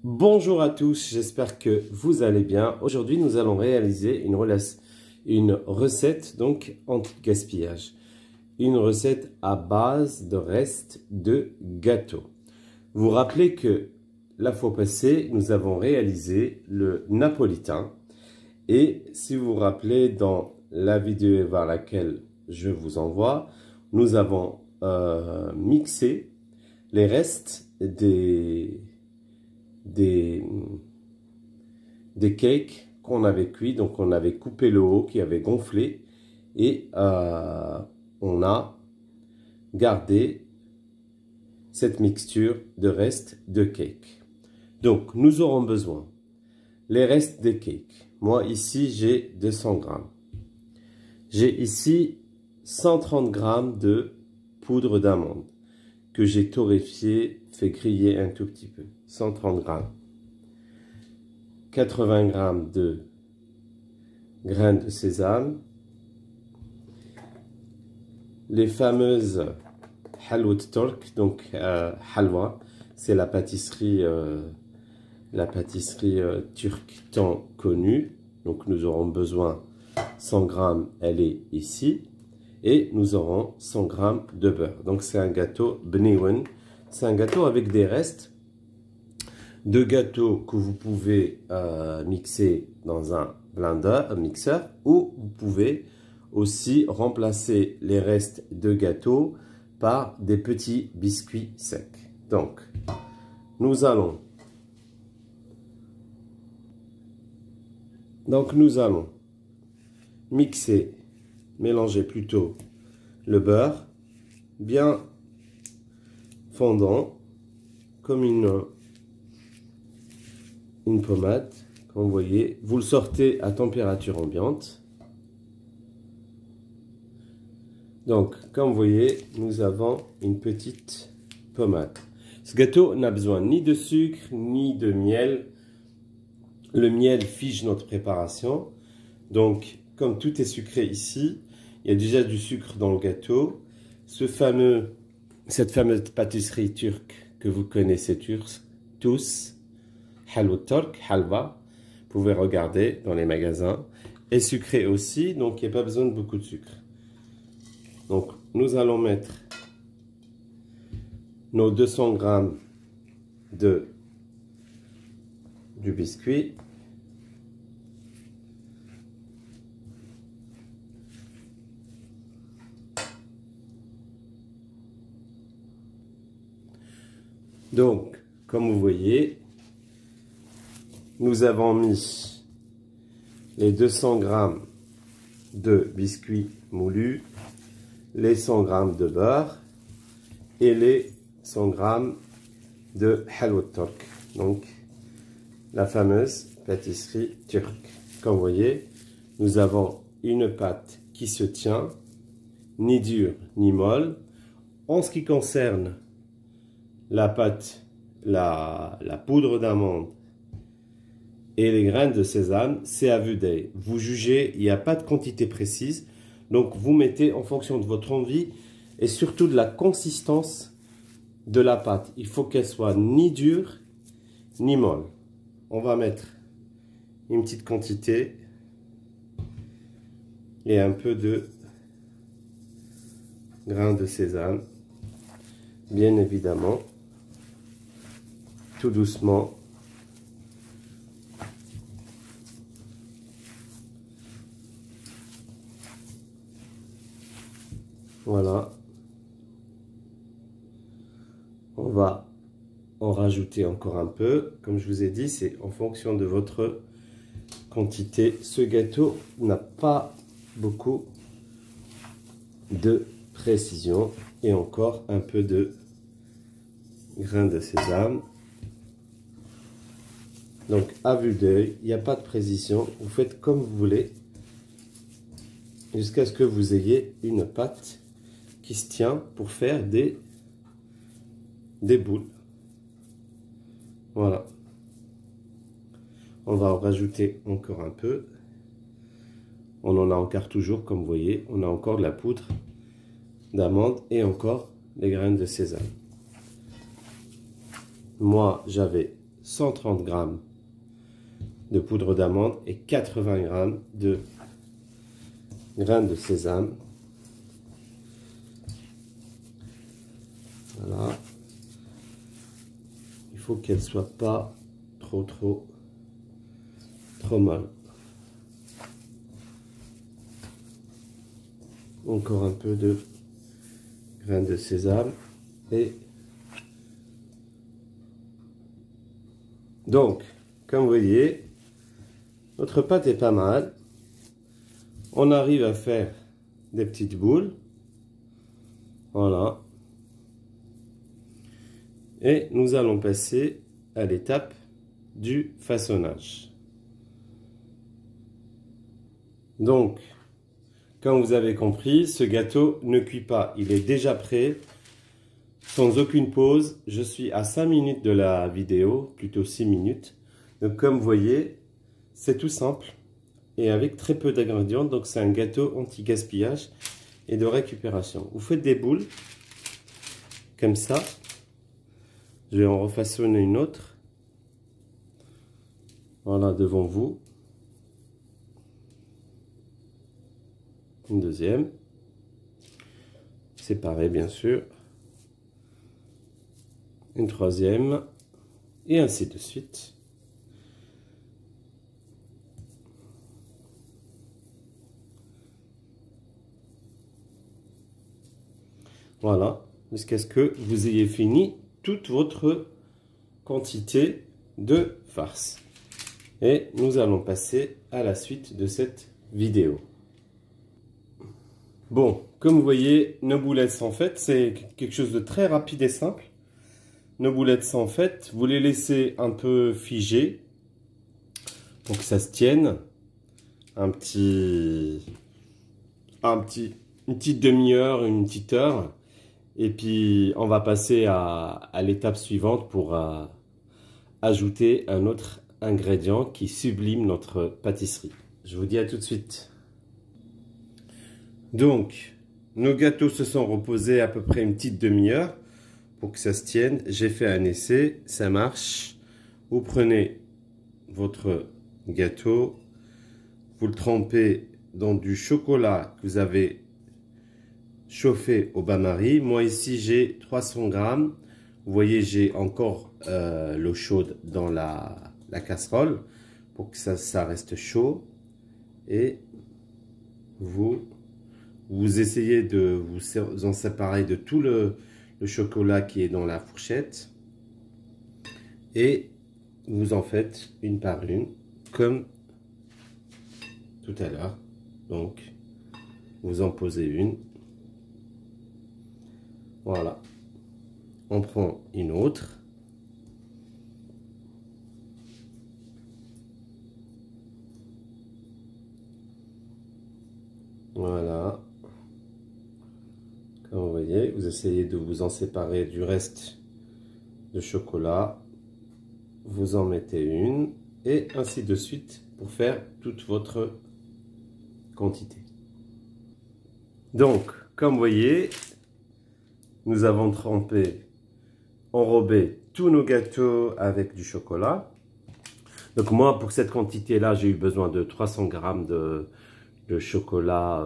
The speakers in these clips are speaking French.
Bonjour à tous, j'espère que vous allez bien. Aujourd'hui, nous allons réaliser une recette donc anti-gaspillage. Une recette à base de restes de gâteau. Vous vous rappelez que la fois passée, nous avons réalisé le napolitain. Et si vous vous rappelez, dans la vidéo vers laquelle je vous envoie, nous avons mixé les restes des cakes qu'on avait cuits. Donc on avait coupé le haut qui avait gonflé et on a gardé cette mixture de restes de cake. Donc nous aurons besoin les restes des cakes. Moi ici j'ai 200 grammes. J'ai ici 130 grammes de poudre d'amande que j'ai torréfié, fait griller un tout petit peu. 130 grammes. 80 grammes de grains de sésame. Les fameuses halwa turk, donc halwa, c'est la pâtisserie turque tant connue. Donc nous aurons besoin 100 grammes, elle est ici. Et nous aurons 100 grammes de beurre. Donc c'est un gâteau bniwen. C'est un gâteau avec des restes de gâteau que vous pouvez mixer dans un blender, un mixeur, ou vous pouvez aussi remplacer les restes de gâteau par des petits biscuits secs. Donc nous allons mélanger plutôt le beurre bien fondant comme une pommade, comme vous voyez. Vous le sortez à température ambiante. Donc comme vous voyez, nous avons une petite pommade. Ce gâteau n'a besoin ni de sucre ni de miel. Le miel fige notre préparation. Donc comme tout est sucré ici, il y a déjà du sucre dans le gâteau. Cette fameuse pâtisserie turque que vous connaissez tous, halwa turk, halva, vous pouvez regarder dans les magasins, est sucré aussi, donc il n'y a pas besoin de beaucoup de sucre. Donc nous allons mettre nos 200 grammes du biscuit. Donc, comme vous voyez, nous avons mis les 200 grammes de biscuits moulus, les 100 grammes de beurre et les 100 grammes de halwa turk, donc la fameuse pâtisserie turque. Comme vous voyez, nous avons une pâte qui se tient, ni dure ni molle. En ce qui concerne la pâte, la poudre d'amande et les graines de sésame, c'est à vue d'œil. Vous jugez, il n'y a pas de quantité précise. Donc vous mettez en fonction de votre envie et surtout de la consistance de la pâte. Il faut qu'elle soit ni dure ni molle. On va mettre une petite quantité et un peu de grains de sésame, bien évidemment. Tout doucement. Voilà. On va en rajouter encore un peu. Comme je vous ai dit, c'est en fonction de votre quantité. Ce gâteau n'a pas beaucoup de précision. Et encore un peu de grains de sésame. Donc à vue d'œil, il n'y a pas de précision, vous faites comme vous voulez, jusqu'à ce que vous ayez une pâte qui se tient pour faire des boules. Voilà. On va en rajouter encore un peu. On en a encore toujours, comme vous voyez, on a encore de la poudre d'amande et encore les graines de sésame. Moi, j'avais 130 g de poudre d'amande et 80 g de grains de sésame. Voilà. Il faut qu'elle soit pas trop molle. Encore un peu de grains de sésame et donc, comme vous voyez, notre pâte est pas mal. On arrive à faire des petites boules. Voilà. Et nous allons passer à l'étape du façonnage. Donc, comme vous avez compris, ce gâteau ne cuit pas. Il est déjà prêt, sans aucune pause. Je suis à 5 minutes de la vidéo, plutôt 6 minutes. Donc, comme vous voyez, c'est tout simple et avec très peu d'ingrédients. Donc, c'est un gâteau anti-gaspillage et de récupération. Vous faites des boules, comme ça. Je vais en refaçonner une autre. Voilà, devant vous. Une deuxième. Séparée, bien sûr. Une troisième. Et ainsi de suite. Voilà. Jusqu'à ce que vous ayez fini toute votre quantité de farce. Et nous allons passer à la suite de cette vidéo. Bon, comme vous voyez, nos boulettes sont faites. C'est quelque chose de très rapide et simple. Nos boulettes sont faites. Vous les laissez un peu figées pour que ça se tienne. Une petite demi-heure, une petite heure. Et puis, on va passer à l'étape suivante pour ajouter un autre ingrédient qui sublime notre pâtisserie. Je vous dis à tout de suite. Donc, nos gâteaux se sont reposés à peu près une petite demi-heure pour que ça se tienne. J'ai fait un essai, ça marche. Vous prenez votre gâteau, vous le trempez dans du chocolat que vous avez chauffé au bain-marie. Moi ici j'ai 300 grammes. Vous voyez, j'ai encore l'eau chaude dans la casserole pour que ça reste chaud. Et vous essayez de vous en séparer de tout le chocolat qui est dans la fourchette. Et vous en faites une par une, comme tout à l'heure. Donc, vous en posez une. Voilà. On prend une autre. Voilà. Comme vous voyez, vous essayez de vous en séparer du reste de chocolat. Vous en mettez une et ainsi de suite pour faire toute votre quantité. Donc, comme vous voyez, nous avons enrobé tous nos gâteaux avec du chocolat. Donc moi, pour cette quantité-là, j'ai eu besoin de 300 grammes de chocolat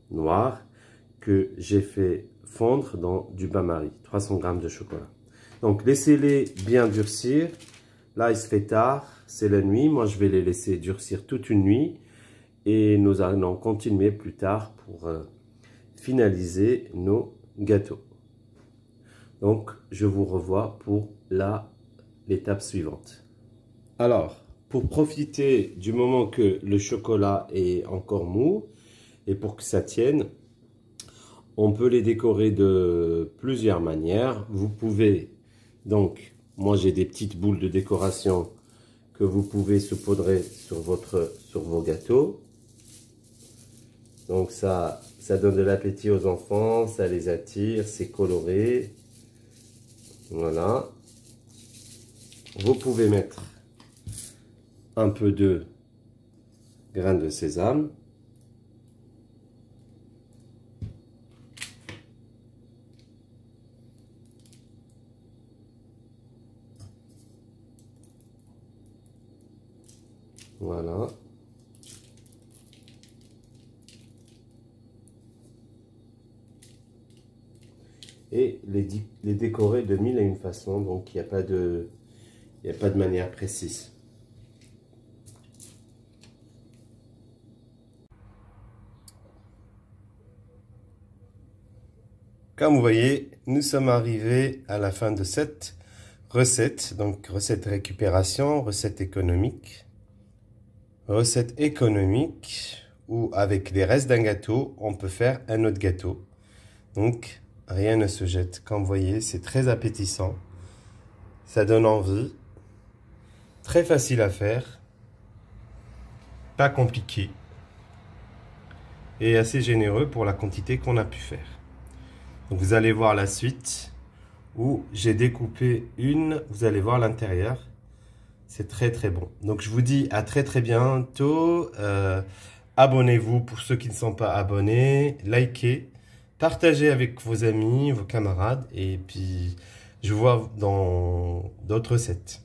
noir que j'ai fait fondre dans du bain-marie. 300 grammes de chocolat. Donc, laissez-les bien durcir. Là, il se fait tard, c'est la nuit. Moi, je vais les laisser durcir toute une nuit. Et nous allons continuer plus tard pour finaliser nos gâteaux. Donc, je vous revois pour l'étape suivante. Alors, pour profiter du moment que le chocolat est encore mou et pour que ça tienne, on peut les décorer de plusieurs manières. Vous pouvez, donc, moi j'ai des petites boules de décoration que vous pouvez saupoudrer sur vos gâteaux. Donc ça donne de l'appétit aux enfants, ça les attire, c'est coloré. Voilà. Vous pouvez mettre un peu de grains de sésame. Voilà. Et les décorer de mille et une façons, donc il n'y a pas de manière précise. Comme vous voyez, nous sommes arrivés à la fin de cette recette. Donc recette récupération, recette économique. Recette économique où avec les restes d'un gâteau, on peut faire un autre gâteau. Donc rien ne se jette. Comme vous voyez, c'est très appétissant. Ça donne envie. Très facile à faire. Pas compliqué. Et assez généreux pour la quantité qu'on a pu faire. Donc vous allez voir la suite où j'ai découpé une. Vous allez voir l'intérieur. C'est très très bon. Donc je vous dis à très très bientôt. Abonnez-vous pour ceux qui ne sont pas abonnés. Likez. Partagez avec vos amis, vos camarades. Et puis je vous vois dans d'autres recettes.